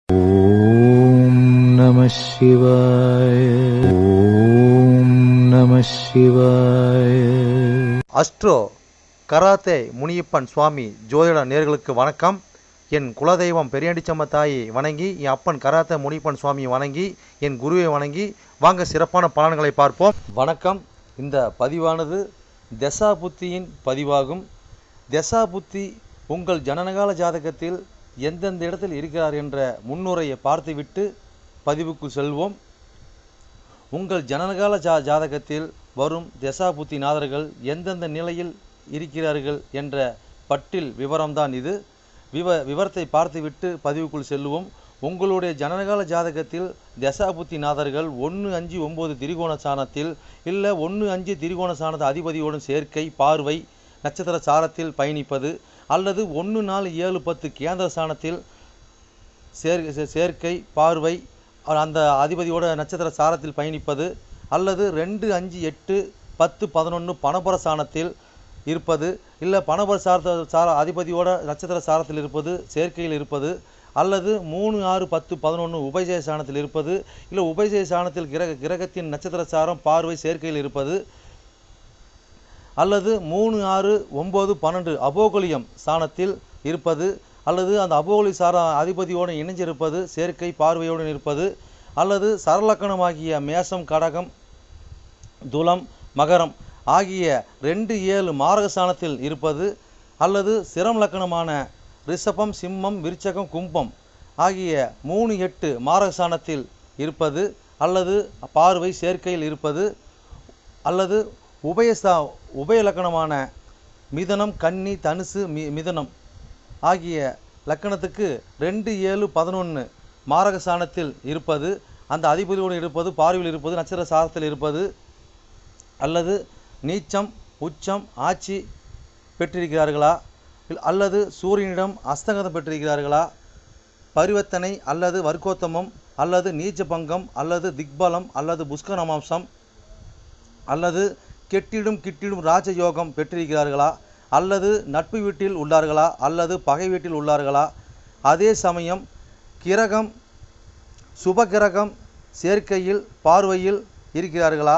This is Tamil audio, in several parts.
ஓம் நம சிவாய. ஓம் நம சிவாய. அஸ்ட்ரோ கராத்தே முனியப்பன் சுவாமி ஜோதிட நேயர்களுக்கு வணக்கம். என் குலதெய்வம் பெரியாண்டிச்சம்ம தாயை வணங்கி, என் அப்பன் கராத்தே முனியப்பன் சுவாமியை வணங்கி, என் குருவை வணங்கி வாங்க சிறப்பான பலன்களை பார்ப்போம். வணக்கம். இந்த பதிவானது தசா புத்தியின் பதிவாகும். தசா புத்தி உங்கள் ஜனனகால ஜாதகத்தில் எந்தெந்த இடத்தில் இருக்கிறார் என்ற முன்னுரையை பார்த்துவிட்டு பதிவுக்கு செல்வோம். உங்கள் ஜனனகால ஜாதகத்தில் வரும் தசா புத்தி நாதர்கள் எந்தெந்த நிலையில் இருக்கிறார்கள் என்ற பட்டியல் விவரம்தான் இது. விவரத்தை பார்த்துவிட்டு பதிவுக்குள் செல்வோம். உங்களுடைய ஜனனகால ஜாதகத்தில் தசா புத்தி நாதர்கள் 1-5-9 திரிகோண சாணத்தில் இல்லை 1-5 திரிகோண சாணத அதிபதியோடும் சேர்க்கை, பார்வை, நட்சத்திர சாரத்தில் பயணிப்பது, அல்லது 1-4-7-10 கேந்திர சாணத்தில் சேர்க்கை, பார்வை, அந்த அதிபதியோட நட்சத்திர சாரத்தில் பயணிப்பது, அல்லது 2-5-8-10-11 பணபர சாணத்தில் இருப்பது, இல்லை பணபர அதிபதியோட நட்சத்திர சாரத்தில் இருப்பது, சேர்க்கையில் இருப்பது, அல்லது 3-6-10-11 உபஜய சாணத்தில் இருப்பது, இல்லை உபஜய சாணத்தில் கிரகத்தின் நட்சத்திர சாரம், பார்வை, சேர்க்கையில் இருப்பது, அல்லது 3-6-9-12 அபோகலியம் சாணத்தில் இருப்பது, அல்லது அந்த அபோகலி சார அதிபதியோடு இணைஞ்சிருப்பது, சேர்க்கை, பார்வையோடு இருப்பது, அல்லது சரலக்கணமாகிய மேசம், கடகம், துலம், மகரம் ஆகிய 2-7 மாரக சாணத்தில் இருப்பது, அல்லது சிரம் லக்கணமான ரிஷபம், சிம்மம், விருச்சகம், கும்பம் ஆகிய 3-8 மாரக சாணத்தில் இருப்பது, அல்லது பார்வை, சேர்க்கையில் இருப்பது, அல்லது உபய லக்கணமான மிதனம், கன்னி, தனுசு, மிதனம் ஆகிய லக்கணத்துக்கு 2-7-11 மாரக சாணத்தில் இருப்பது, அந்த அதிபதியோடு இருப்பது, பார்வையில் இருப்பது, நட்சத்திர சாரத்தில் இருப்பது, அல்லது நீச்சம், உச்சம், ஆட்சி பெற்றிருக்கிறார்களா, அல்லது சூரியனிடம் அஸ்தங்கதம் பெற்றிருக்கிறார்களா, பரிவர்த்தனை அல்லது வர்க்கோத்தமம், அல்லது நீச்ச பங்கம், அல்லது திக்பலம், அல்லது புஷ்கரமாம்சம், அல்லது கிட்டிடும் ராஜயோகம் பெற்றிருக்கிறார்களா, அல்லது நட்பு வீட்டில் உள்ளார்களா, அல்லது பகை வீட்டில் உள்ளார்களா, அதே சமயம் கிரகம் சுப கிரகம் சேர்க்கையில் பார்வையில் இருக்கிறார்களா,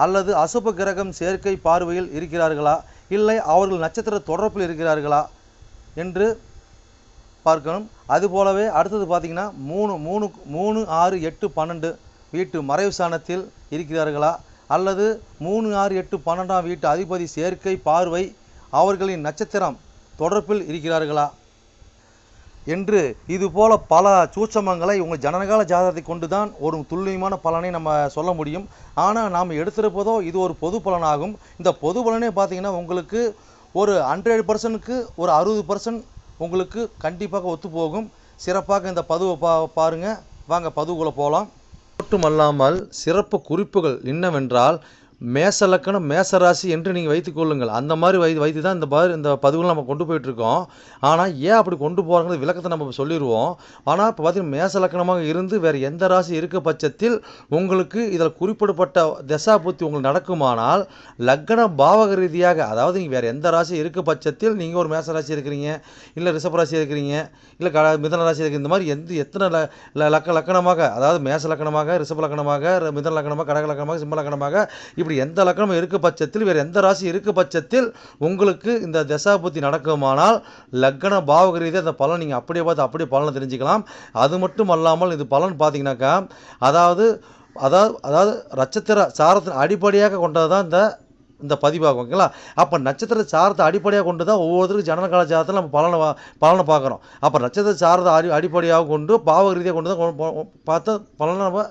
அல்லது அசுப கிரகம் சேர்க்கை பார்வையில் இருக்கிறார்களா, இல்லை அவர்கள் நட்சத்திர தொடர்பில் இருக்கிறார்களா என்று பார்க்கணும். அதுபோலவே அடுத்தது பார்த்திங்கன்னா 3-6-8-12 வீட்டு மறைவு சாணத்தில் இருக்கிறார்களா, அல்லது 3-6-8-12 வீட்டு அதிபதி சேர்க்கை, பார்வை அவர்களின் நட்சத்திரம் தொடர்பில் இருக்கிறார்களா என்று இதுபோல பல சூட்சமங்களை உங்கள் ஜனனகால ஜாதகத்தை கொண்டு தான் ஒரு துல்லியமான பலனை நம்ம சொல்ல முடியும். ஆனால் நாம் எடுத்திருப்பதோ இது ஒரு பொது பலனாகும். இந்த பொது பலனே பார்த்திங்கன்னா உங்களுக்கு ஒரு 100%க்கு ஒரு 60% உங்களுக்கு கண்டிப்பாக ஒத்துப்போகும். சிறப்பாக இந்த பதிவை பாருங்கள். வாங்க பதிவுக்குள்ளே போகலாம். மட்டுமல்லாமல் சிறப்பு குறிப்புகள் என்னவென்றால், மேச லக்கணம், மேசராசி என்று நீங்கள் வைத்துக்கொள்ளுங்கள். அந்த மாதிரி வைத்து தான் இந்த பதிவுகள் நம்ம கொண்டு போயிட்டுருக்கோம். ஆனால் ஏன் அப்படி கொண்டு போகிறாங்க விளக்கத்தை நம்ம சொல்லிடுவோம். ஆனால் இப்போ பார்த்தீங்கன்னா மேச லக்கணமாக இருந்து வேறு எந்த ராசி இருக்க பட்சத்தில் உங்களுக்கு இதில் குறிப்பிடப்பட்ட தசா புத்தி உங்களுக்கு நடக்குமானால், லக்கண பாவக ரீதியாக, அதாவது நீங்கள் வேறு எந்த ராசி இருக்க பட்சத்தில் நீங்கள் ஒரு மேச ராசி இருக்கிறீங்க, இல்லை ரிஷபராசி இருக்கிறீங்க, இல்லை மிதன ராசி இருக்கிற, இந்த மாதிரி எத்தனை லக்கணமாக, அதாவது மேச லக்கணமாக, ரிஷப லக்கணமாக, மிதன லக்கணமாக, கடக லக்கணமாக, சிம்ம லக்கணமாக, இப்படி எந்த லக்கணம் இருக்க பட்சத்தில் வேறு எந்த ராசி இருக்க பட்சத்தில் உங்களுக்கு இந்த தசா புத்தி நடக்குமானால் லக்கண பாவக ரீதியாக அந்த பலன் நீங்கள் அப்படியே பார்த்து அப்படியே பலனை தெரிஞ்சுக்கலாம். அது மட்டும் அல்லாமல் இது பலன் பார்த்தீங்கன்னாக்கா, அதாவது நட்சத்திர சாரத்தின் அடிப்படையாக கொண்டது தான் இந்த பதிவாகும். ஓகேங்களா? அப்போ நட்சத்திர சாரத்தை அடிப்படையாக கொண்டு தான் ஒவ்வொருத்தருக்கும் ஜனனகால ஜாதகத்தில் நம்ம பலனை பார்க்குறோம். அப்போ நட்சத்திர சாரத்தை அடிப்படையாக கொண்டு பாவக ரீதியாக கொண்டு தான் பார்த்து பலனை நம்ம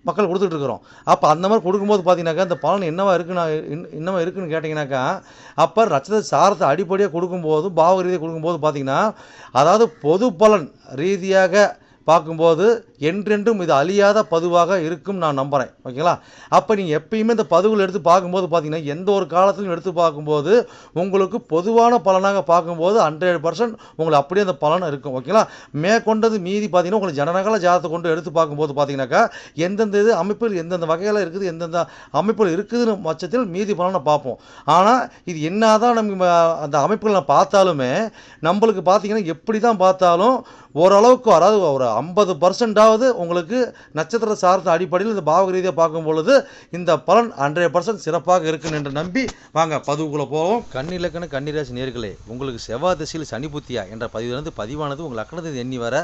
மக்கள் கொடுத்துட்ருக்குறோம். அப்போ அந்த மாதிரி கொடுக்கும்போது பார்த்தீங்கன்னாக்கா இந்த பலன் என்னவா இருக்குன்னு கேட்டிங்கனாக்கா, அப்போ நட்சத்திர சாரத்தை அடிப்படையாக கொடுக்கும்போது பாவக ரீதியாக கொடுக்கும்போது பார்த்தீங்கன்னா, அதாவது பொது பலன் ரீதியாக பார்க்கும்போது என்றென்றும் இது அழியாத பதிவாக இருக்கும் நான் நம்புகிறேன். ஓகேங்களா? அப்போ நீங்கள் எப்பயுமே இந்த பதிவுகள் எடுத்து பார்க்கும்போது பார்த்தீங்கன்னா, எந்த ஒரு காலத்திலும் எடுத்து பார்க்கும்போது உங்களுக்கு பொதுவான பலனாக பார்க்கும்போது 100% உங்களுக்கு அப்படியே அந்த பலன் இருக்கும். ஓகேங்களா? மேற்கொண்டது மீதி பார்த்தீங்கன்னா, உங்களுக்கு ஜனனகால ஜாதகத்தை கொண்டு எடுத்து பார்க்கும்போது பார்த்தீங்கன்னாக்கா, எந்தெந்த இது அமைப்பில் எந்தெந்த வகையில் இருக்குது, எந்தெந்த அமைப்பில் இருக்குதுன்னு பட்சத்தில் மீதி பலனை பார்ப்போம். ஆனால் இது என்னதான் நம்ம அந்த அமைப்புகளை பார்த்தாலுமே நம்மளுக்கு பார்த்தீங்கன்னா, எப்படி தான் பார்த்தாலும் ஓரளவுக்கு, அதாவது ஒரு 50%ஆவது உங்களுக்கு நட்சத்திர சார்ந்த அடிப்படையில் இந்த பாவக ரீதியாக பார்க்கும் பொழுது இந்த பலன் 100% சிறப்பாக இருக்குன்னு என்று நம்பி வாங்க பதிவுக்குள்ளே போவோம். கன்னிலக்கண கன்னிராசி நேயர்களே, உங்களுக்கு செவ்வாய் திசையில் சனி புத்தியா என்ற பதிவிலிருந்து பதிவானது உங்கள் லக்கணத்தை எண்ணி வர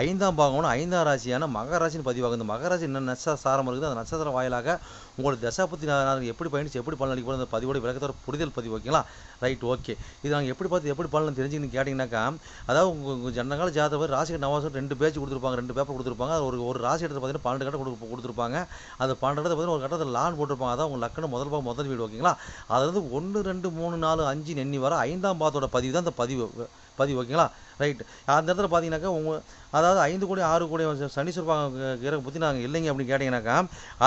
5ஆம் பாகமான 5ஆம் ராசியான மகர ராசின்னு பதிவாகும். இந்த மகர ராசி என்ன நட்சத்திர சாரம் இருக்குது, அந்த நட்சத்திர வாயிலாக உங்களோட தசாபுத்தி எப்படி பயணிச்சு எப்படி பலன் அளிக்க போகிற அந்த பதிவோட விளக்கத்தோட புரிதல் பதிவு. ஓகேங்களா? Right, okay. இது நாங்கள் எப்படி பார்த்து எப்படி பலன் தெரிஞ்சுன்னு கேட்டிங்கனாக்கா, அதாவது உங்கள் ஜனகால ஜாதகம் ராசி நவாசம் 2 பேஜ் கொடுத்துருப்பாங்க, 2 பேப்பர் கொடுத்துருப்பாங்க. அது ஒரு ராசி இடத்துல பார்த்தீங்கன்னா 12 கட்டம் கொடுத்துருப்பாங்க. அது 12 இடத்துல பார்த்தீங்கன்னா ஒரு கட்டத்தில் லான் போட்டிருப்பாங்க. அதான் உங்கள் லக்கணம் முதல் பாகம் முதல் வீடு. ஓகேங்களா? அதாவது 1 2 3 4 5 எண்ணி வர 5ஆம் பாதத்தோட பதிவு தான் இந்த பதிவு. ஓகேங்களா? ரைட். அந்த இடத்துல பார்த்தீங்கன்னாக்கா அதாவது 5 கோடி 6 கோடி சனீஸ்வர கிரக பற்றி நாங்கள் இல்லைங்க அப்படின்னு கேட்டிங்கனாக்கா,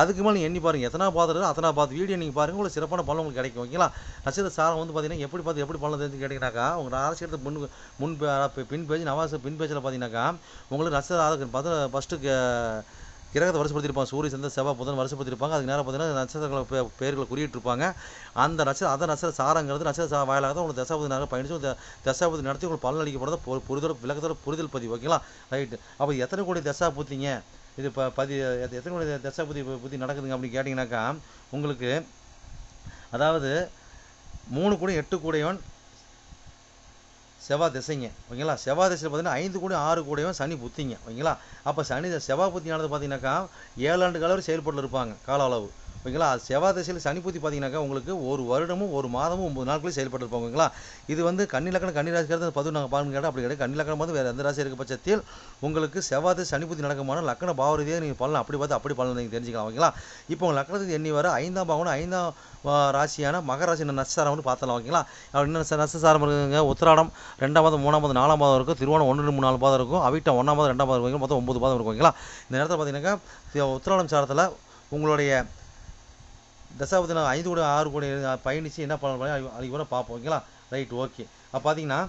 அதுக்கு மேலே நீங்கள் எண்ணி பாருங்கள், எத்தனை பார்த்துட்டு அத்தனை பார்த்து வீடியோ நீங்கள் பாருங்கள், உங்களுக்கு சிறப்பான பலன் உங்களுக்கு கிடைக்கும். ஓகேங்களா? நட்சத்திர சாரம் வந்து பார்த்தீங்கன்னா எப்படி பார்த்து எப்படி பலன் தெரிஞ்சு கேட்டிங்கனாக்கா, உங்கள் ராசி எடுத்து முன் பின் பேஜ் நவாச பின் பேஜில் பார்த்தீங்கன்னாக்கா உங்களுக்கு நட்சத்திர பார்த்து ஃபஸ்ட்டு கிரகத்தை வருஷப்படுத்திருப்பாங்க. சூரிய சந்திர செவ்வாய் புதன் வருஷப்படுத்திருப்பாங்க. அதுக்கு நேரம் பார்த்தீங்கன்னா நட்சத்திரங்களை பேர்களை குறியிட்டிருப்பாங்க. அந்த நட்சத்திர சாரங்கிறது நட்சத்திர வாயிலாக தான் உங்களுக்கு தசாபதி நேரம் பயணிச்சு தசாபதி நடத்தி உங்களுக்கு பலன் அளிக்கப்படுறத புரிதல் விளக்கத்தோட புரிதல் பதிவு. ஓகேங்களா? ரைட்டு. அப்போ எத்தனை கோடி தசா புத்திங்க இது எத்தனை கோடி தசா புத்தி நடக்குதுங்க அப்படின்னு கேட்டிங்கனாக்கா, உங்களுக்கு அதாவது 3 கோடி 8 கோடியவன் செவ்வாய் திசைங்க. ஓகேங்களா? செவ்வாய் திசையில் பார்த்தீங்கன்னா 5 கோடி 6 கோடியவன் சனி புத்திங்க. ஓகேங்களா? அப்போ செவ்வாய் புத்தியானது பார்த்தீங்கன்னாக்கா 7 ஆண்டு காலம் செயல்பட்டு இருப்பாங்க கால அளவு. ஓகேங்களா? செவ்வாய் திசையில் சனி புத்தி பார்த்தீங்கன்னாக்கா உங்களுக்கு 1 வருடமும் 1 மாதமும் 9 நாட்களும் செயல்பட்டு இருப்பாங்க. ஓகேங்களா? இது வந்து கன்னிலக்கணம் கன்னிராசிக்கிறது பதிவு நாங்கள் பாருங்க கேட்டால் அப்படி கிடையாது. கன்னிலக்கணம் வந்து வேறு எந்த ராசி இருக்க பட்சத்தில் உங்களுக்கு செவ்வாய் திசை சனி புத்தி நடக்குமான லக்கண பாவ ரீதியாக நீங்கள் பலன் அப்படி பார்த்து அப்படி பலன் நீங்கள் தெரிஞ்சுக்கலாம். ஓகேங்களா? இப்போ உங்கள் லக்கணத்துக்கு எண்ணி வர 5ஆம் பாவம் 5ஆம் ராசியான மகர ராசி நட்சத்திரம் வந்து பார்த்தலாம். ஓகேங்களா? இன்னும் நட்சத்திரம் இருக்குங்க. உத்திராடம் 2ஆம் பாதம் 3ஆம் பாதம் 4ஆம் பாதம் இருக்கும். திருவோணம் 1 2 3 4 பாதம் இருக்கும். அவிட்டம் 1ஆம் பாதம் 2ஆம் பாதம் இருக்கும். மொத்தம் 9 பாதம் இருக்கும். ஓகேங்களா? இந்த நேரத்தில் பார்த்தீங்கன்னாக்கா உத்திராடம் சாரத்தில் உங்களுடைய தசாபதி 5 கோடி 6 கோடி பயணித்து என்ன பண்ண அதுக்கு கூட பார்ப்போம். ஓகேங்களா? Right, okay. அப்போ பார்த்தீங்கன்னா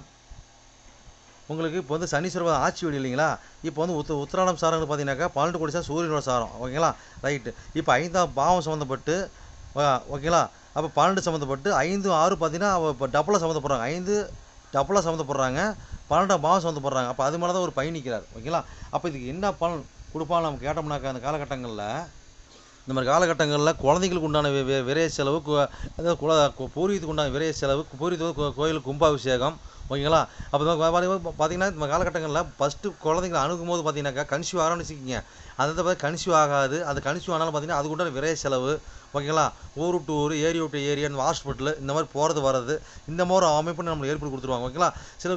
உங்களுக்கு இப்போ வந்து சனீஸ்வரர் ஆட்சி வீடு இல்லைங்களா? இப்போ வந்து உத்திராடம் சாரங்கள் பார்த்தீங்கன்னாக்கா 12 கோடி சார் சூரியனோட சாரம். ஓகேங்களா? ரைட்டு. இப்போ 5ஆம் பாவம் சம்மந்தப்பட்டு ஓகேங்களா? அப்போ 12 சம்மந்தப்பட்டு 5 6 பார்த்தீங்கன்னா இப்போ டபுளாக சம்மந்தப்படுறாங்க. 5 டபுளாக சம்மந்தப்படுறாங்க, 12ஆம் பாவம் சம்மந்தப்படுறாங்க. அப்போ அது மாதிரி தான் ஒரு பயணிக்கிறார். ஓகேங்களா? அப்போ இதுக்கு என்ன பலன் கொடுப்பான்னு நம்ம கேட்டோம்னாக்கா, அந்த காலகட்டங்களில் இந்த மாதிரி காலகட்டங்களில் குழந்தைங்களுக்கு உண்டான விரைய செலவு, அதாவது பூர்வீகத்துக்கு உண்டான விரைய செலவு, பூர்வீகத்துக்கு கோயிலுக்கு கும்பாபிஷேகம். ஓகேங்களா? அப்போ பார்த்தீங்கன்னா இந்த காலகட்டங்களில் ஃபஸ்ட்டு குழந்தைங்களை அணுகும் போது பார்த்தீங்கன்னாக்கா கன்சியூவ் ஆகணும்னு வச்சுக்கிங்க. அந்த பார்த்து கன்சியூவ் ஆகாது. அது கன்சியூவ் ஆனாலும் பார்த்தீங்கன்னா அதுக்கு உண்டான விரைய செலவு. ஓகேங்களா? ஊர் டு ஊர், ஏரியா டு ஏரியா, ஹாஸ்பிட்டலு இந்த மாதிரி போகிறது வர்றது இந்த மாதிரி அமைப்பு நம்மளுக்கு ஏற்படுத்தி கொடுத்துருவாங்க. ஓகேங்களா? சில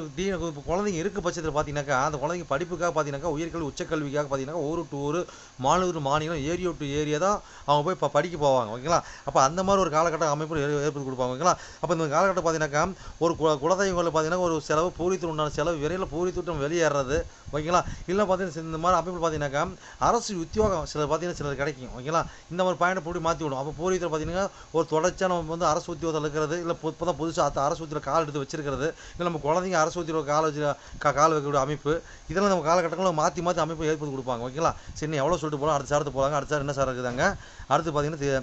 இப்போ குழந்தைங்க இருக்க பட்சத்தில் பார்த்தீங்கன்னாக்கா அந்த குழந்தைங்க படிப்புக்காக பார்த்தீங்கன்னாக்கா உயர்கல்வி உச்சக்கல்விக்காக பார்த்தீங்கன்னா ஊர் டு ஊர், மாநிலம் டு மாநிலம், ஏரியா டு ஏரியா தான் அவங்க போய் இப்போ படிக்க போவாங்க. ஓகேங்களா? அப்போ அந்த மாதிரி ஒரு காலகட்டம் அமைப்பு ஏற்படுத்தி கொடுப்பாங்க. ஓகேங்களா? அப்போ இந்த காலகட்டம் பார்த்தீங்கன்னாக்கா ஒரு குலதெய்வங்களில் பார்த்தீங்கன்னா ஒரு செலவு பூரித்து உண்டான செலவு விரைவில் பூரித்து வெளியேறது. ஓகேங்களா? இல்லை பார்த்தீங்கன்னா இந்த மாதிரி அமைப்பு பார்த்தீங்கன்னாக்கா அரசு உத்தியோகம் சிலர் பார்த்தீங்கன்னா சிலர் கிடைக்கும். ஓகேங்களா? இந்த மாதிரி பயணம் போய் மாற்றி விடும். அப்போ பூர்வீகத்தில் பார்த்தீங்கன்னா ஒரு தொடர்ச்சியாக நம்ம வந்து அரசு உத்தியோகத்தில் இருக்கிறது, இல்லை இப்போ தான் புதுசாக அரசு உத்தியோக கால் எடுத்து வச்சிருக்கிறது, இல்லை நம்ம குழந்தைங்க அரசு உத்தியோக கால் வைக்கக்கூடிய அமைப்பு, இதெல்லாம் நம்ம காலகட்டங்களில் மாற்றி அமைப்பு ஏற்படுத்தி கொடுப்பாங்க. ஓகேங்களா? சரி, எவ்வளோ சொல்லிட்டு போகலாம், அடுத்த சாரத்து போகிறாங்க. அடுத்த சார் என்ன சார் இருக்குதாங்க? அடுத்து பார்த்தீங்கன்னா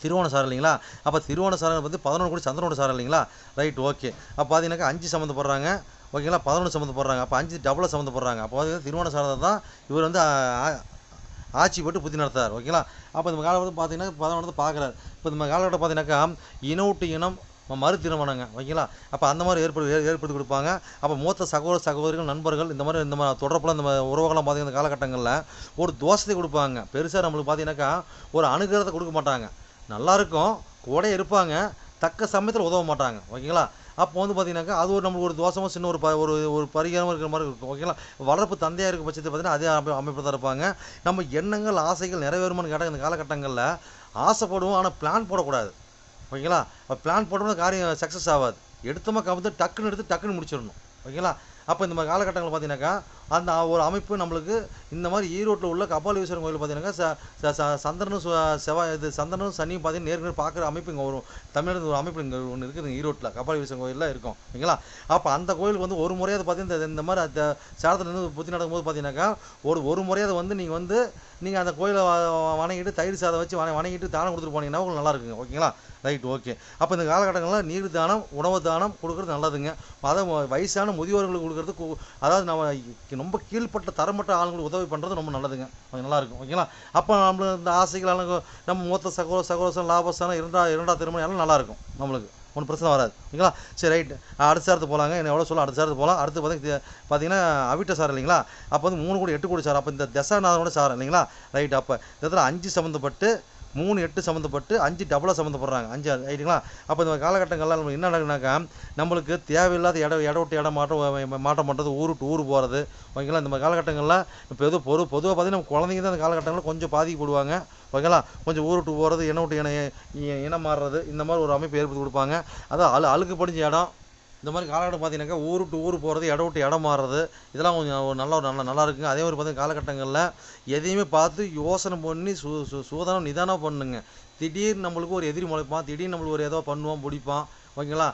திருவோண சாரம் இல்லைங்களா? அப்போ திருவோண சாரம் வந்து 11 கோடி சந்திரனோட சாரம் இல்லைங்களா? Right, okay. அப்போ பார்த்தீங்கன்னாக்கா 5 சம்மந்தப்படுறாங்க. ஓகேங்களா? 11 சம்மந்தப்படுறாங்க. அப்போ 5 டபுளாக சம்மந்தப்படுறாங்க. அப்போ பார்த்தீங்கன்னா திருவோண சாரத்தை தான் இவர் வந்து ஆட்சி போட்டு புத்தி நடத்தார். ஓகேங்களா? அப்போ இந்த காலகட்டம் பார்த்தீங்கன்னா 11 பார்க்குறாரு. இப்போ இந்த காலகட்டம் பார்த்தீங்கன்னாக்கா இனம் விட்டு இனம் மறு திருமணங்க. ஓகேங்களா? அப்போ அந்த மாதிரி ஏற்படுத்தி கொடுப்பாங்க. அப்போ மூத்த சகோதரிகள் நண்பர்கள் இந்த மாதிரி தொடர்பில் இந்த உறவுகள்லாம் பார்த்தீங்கன்னா இந்த காலகட்டங்களில் ஒரு தோஷத்தை கொடுப்பாங்க. பெருசாக நம்மளுக்கு பார்த்தீங்கன்னாக்கா ஒரு அனுகிரகத்தை கொடுக்க மாட்டாங்க. நல்லாயிருக்கும், கூட இருப்பாங்க, தக்க சமயத்தில் உதவ மாட்டாங்க. ஓகேங்களா? அப்போ வந்து பார்த்தீங்கன்னாக்கா அது ஒரு நம்மளுக்கு ஒரு தோஷமாக சின்ன ஒரு பரிகாரமாக இருக்கிற மாதிரி இருக்கும். ஓகேங்களா? வளர்ப்பு தந்தையாக இருக்க பட்சத்தை பார்த்தீங்கன்னா அதே அமைப்பு தான் இருப்பாங்க. நம்ம எண்ணங்கள் ஆசைகள் நிறைவேறுமான்னு கேட்டால் இந்த காலகட்டங்களில் ஆசைப்படுவோம், ஆனால் பிளான் போடக்கூடாது. ஓகேங்களா? பிளான் போட்டோம்னா காரியம் சக்ஸஸ் ஆகாது. எடுத்தமாக கவுந்து டக்குன்னு எடுத்து டக்குன்னு முடிச்சிடணும். ஓகேங்களா? அப்போ இந்த மாதிரி காலகட்டங்கள் பார்த்தீங்கன்னாக்கா அந்த ஒரு அமைப்பு நம்மளுக்கு இந்த மாதிரி ஈரோட்டில் உள்ள கபாலீஸ்வரர் கோயில் பார்த்தீங்கன்னாக்கா சந்திரனும் செவ்வாய் இது சந்திரனும் சனியும் பார்த்தீங்கன்னா நேருக்கு பார்க்குற அமைப்பு இங்கே வரும். தமிழ்நாடு ஒரு அமைப்பு இங்கே ஒன்று இருக்குது ஈரோட்டில் கபாலீஸ்வரர் கோயிலில் இருக்கும் ஓகேங்களா. அப்போ அந்த கோயிலுக்கு வந்து ஒரு முறையாவது பார்த்தீங்கன்னா இந்த மாதிரி சேலத்துலேருந்து புத்தி நடக்கும்போது பார்த்தீங்கன்னாக்கா ஒரு முறையாவது நீங்கள் அந்த கோயிலை வணங்கிட்டு தயிர் சாதம் வச்சு வணங்கிட்டு தானம் கொடுத்துட்டு போனீங்கன்னா உங்களுக்கு நல்லா இருக்குங்க ஓகேங்களா. Right okay. அப்போ இந்த காலகட்டங்களில் நீர் தானம் உணவு தானம் கொடுக்குறது நல்லதுங்க. அதை வயசான முதியோர்களுக்கு கொடுக்குறது அதாவது நம்ம ரொம்ப கீழ்பட்ட தரமற்ற ஆளுங்களுக்கு உதவி பண்ணுறது ரொம்ப நல்லதுங்க. அது நல்லாயிருக்கும் ஓகேங்களா. அப்போ நம்மள இந்த ஆசைகள் நம்ம மூத்த சகோதரம் லாபஸ்தானம் இரண்டாவது திருமணம் எல்லாம் நல்லாயிருக்கும், நம்மளுக்கு ஒன்றும் பிரச்சனை வராது ஓகேங்களா. சரி ரைட்டு. அடுத்த சாரத்து போகலாங்க. என்ன எவ்வளோ சொல்ல அடுத்த சாரத்து போகலாம். அடுத்து பார்த்தீங்கன்னா அவிட்ட சாரம் இல்லைங்களா. அப்போ வந்து 3 கோடி 8 கோடி சாரம். அப்போ இந்த தசாநாதனோட சாரம் இல்லைங்களா. ரைட். அப்போ இதில் 5 சம்மந்தப்பட்டு 3 8 சம்மந்தப்பட்டு 5 டபுளாக சம்மந்தப்படுறாங்க 5 ரைட்டுங்களா. அப்போ இந்த காலகட்டங்கள்லாம் நம்ம என்ன நடக்குனாக்கா நம்மளுக்கு தேவையில்லாத இடம் விட்டு இடம் மாற்றம் பண்ணுறது, ஊர் விட்டு ஊர் போகிறது ஓகேங்களா. இந்த மாதிரி காலகட்டங்களில் இப்போ பொதுவாக பார்த்தீங்கன்னா நம்ம குழந்தைங்க தான் அந்த காலகட்டங்களில் கொஞ்சம் பாதிக்கப்படுவாங்க ஓகேங்களா. கொஞ்சம் ஊர் விட்டு போகிறது, இனம் விட்டு இனம் மாறுறது, இந்த மாதிரி ஒரு அமைப்பு ஏற்படுத்தி கொடுப்பாங்க. அதான் அழுக்கு படிஞ்ச இடம் இந்த மாதிரி காலகட்டம் பார்த்தீங்கன்னாக்கா ஊர் விட்டு ஊர் போகிறது, இடம் விட்டு இடம் மாறுறது, இதெல்லாம் கொஞ்சம் நல்லா இருக்குங்க. அதே மாதிரி பார்த்தீங்கன்னா காலகட்டங்களில் எதையுமே பார்த்து யோசனை பண்ணி சூதானம் நிதானம் பண்ணுங்க. திடீர்னு நம்மளுக்கு ஒரு எதிரி முளைப்பான், திடீர்னு நம்மளுக்கு ஒரு ஏதோ பண்ணுவான் பிடிப்பான் ஓகேங்களா.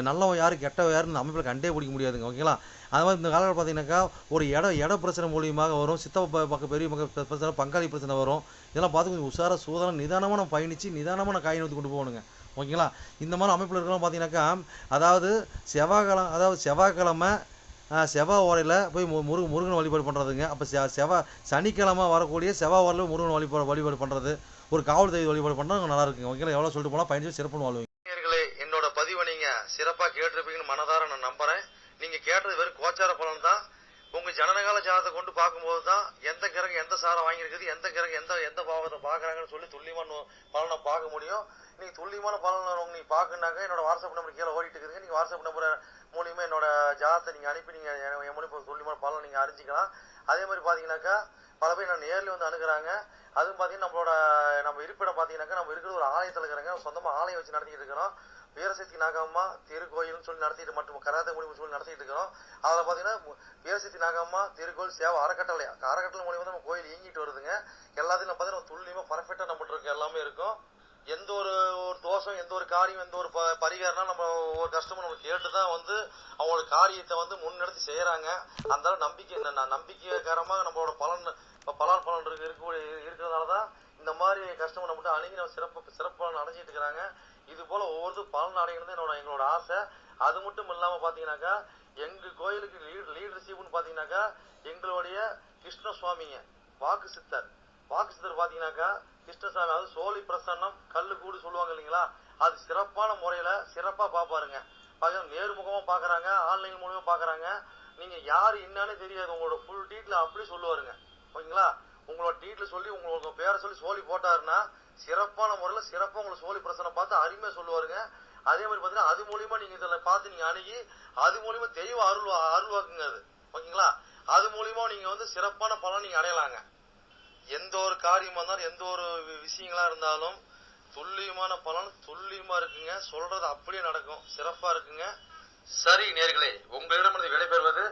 நல்லவன் யார் கெட்டவன் யாருன்னு அமைப்பில் கண்டே பிடிக்க முடியாதுங்க ஓகேங்களா. அது மாதிரி இந்த காலகட்டம் பார்த்தீங்கன்னாக்கா ஒரு இட பிரச்சனை மூலியமாக வரும், சித்தப்ப பக்கம் பெரிய பக்கம் பிரச்சனை, பங்காளி பிரச்சனை வரும். இதெல்லாம் பார்த்து கொஞ்சம் உஷாராக சூதானம் நிதானமாக நம்ம பயணித்து நிதானமாக காய் நூற்றி கொண்டு போகணுங்க ஓகேங்களா. இந்த மாதிரி அமைப்பில் இருக்கலாம் பார்த்தீங்கன்னாக்கா அதாவது செவ்வாய்க்கிழமை செவ்வாய் ஓரையில் போய் முருகன் வழிபாடு பண்ணுறதுங்க. அப்போ சனிக்கிழமை வரக்கூடிய செவ்வாய் ஓரையில் முருகன் வழிபாடு பண்ணுறது, ஒரு காவல் தெய்வ வழிபாடு பண்ணால் நல்லா இருக்குங்க ஓகேங்களா. எவ்வளோ சொல்லிட்டு போனால் பயணிச்சு சிறப்புன்னு வாழ்வீங்க. என்னோட பதிவை நீங்கள் சிறப்பாக கேட்டிருப்பீங்கன்னு மனதார நான் நம்புகிறேன். நீங்கள் கேட்டது வெறும் கோச்சார பலன் தான். உங்கள் ஜனனகால ஜாதகத்தை கொண்டு பார்க்கும்போது தான் எந்த கிரகம் எந்த சாரம் வாங்கியிருக்குது, எந்த கிரகம் எந்த பாவத்தை பார்க்குறாங்கன்னு சொல்லி துல்லியமான பலனை பார்க்க முடியும். நீங்கள் துல்லியமான பலன் நீங்கள் பார்க்கணுனாக்க என்னோட வாட்ஸ்அப் நம்பர் கீழே ஓடிட்டு இருக்குதுங்க. நீங்கள் வாட்ஸ்அப் நம்பரை மூலியமாக என்னோட ஜாதகத்தை நீங்கள் அனுப்பி நீங்கள் என் மூலியமாக துல்லியமான பலன் நீங்கள் அறிஞ்சிக்கலாம். அதே மாதிரி பார்த்தீங்கன்னாக்கா பல பேர் நான் நேரில் வந்து அணுகிறாங்க. அதுவும் பார்த்தீங்கன்னா நம்ம இருப்பிடம் பார்த்தீங்கன்னாக்கா நம்ம இருக்கிறது ஒரு ஆலயத்தில் இருக்கிறாங்க. சொந்தமாக ஆலயம் வச்சு நடத்திக்கிட்டு இருக்கிறோம். வீரசக்தி நாகம்மா திருக்கோயில்னு சொல்லி நடத்திட்டு மட்டும் கராத்தே முடிவு சொல்லி நடத்திட்டு இருக்கிறோம். அதில் பார்த்தீங்கன்னா வீரசக்தி நாகம்மா திருக்கோயில் சேவை அறக்கட்டளை மூலியமாக நம்ம கோயில் இயங்கிட்டு வருதுங்க. எல்லாத்தையும் பார்த்தீங்கன்னா துல்லியமாக பர்ஃபெக்டாக நம்மகிட்ட இருக்க எல்லாமே இருக்கும். எந்த ஒரு தோஷம், எந்த ஒரு காரியம், எந்த ஒரு பரிகாரம்னா நம்ம ஒரு கஷ்டமும் நம்ம கேட்டு தான் அவங்களோட காரியத்தை முன்னெடுத்து செய்கிறாங்க. அந்த நம்பிக்கைக்காரமாக நம்மளோட பலன் இருக்கிறதுனால தான் இந்த மாதிரி கஷ்டமும் நம்மகிட்ட அணுகி நம்ம சிறப்பு பலன் அடைஞ்சிட்டு இருக்கிறாங்க. இது போல ஒவ்வொருத்தரும் பலன் அடைகிறது எங்களோட ஆசை. அது மட்டும் இல்லாமல் பார்த்தீங்கன்னாக்கா எங்கள் கோயிலுக்கு லீடர்ஷிப்னு பார்த்தீங்கன்னாக்கா எங்களுடைய கிருஷ்ண சுவாமிங்க வாக்கு சித்தர் பார்த்தீங்கன்னாக்கா கிருஷ்ணசாமி, அது சோழி பிரசன்னம் கல்லு கூடு சொல்லுவாங்க இல்லைங்களா. அது சிறப்பான முறையில் சிறப்பாக பார்ப்பாருங்க. நேர்முகமாக பார்க்குறாங்க, ஆன்லைன் மூலமாக பார்க்குறாங்க. நீங்கள் யார் என்னன்னு தெரியாது, உங்களோட ஃபுல் டீட்டெயில் அப்படியே சொல்லுவாருங்க ஓகேங்களா. உங்களோட டீட்டெயில் சொல்லி உங்களுக்கு பேரை சொல்லி சோழி போட்டாருன்னா சிறப்பான முறையில் சிறப்பாக உங்களை சோழி பிரச்சனை பார்த்து அருமையாக சொல்லுவாருங்க. அதே மாதிரி பார்த்தீங்கன்னா அது மூலியமாக நீங்கள் இதில் பார்த்து நீங்கள் அணுகி அது மூலியமாக தெய்வ அருள்வாக்குங்க அது ஓகேங்களா. அது மூலியமாக நீங்கள் சிறப்பான பலன் நீங்கள் அடையலாங்க. எந்த ஒரு காரியமாக இருந்தாலும் எந்த ஒரு விஷயங்களா இருந்தாலும் துல்லியமான பலன் துல்லியமாக இருக்குங்க. சொல்றது அப்படியே நடக்கும், சிறப்பாக இருக்குங்க. சரி நேயர்களே, உங்களிடமிருந்து விடைபெறுவது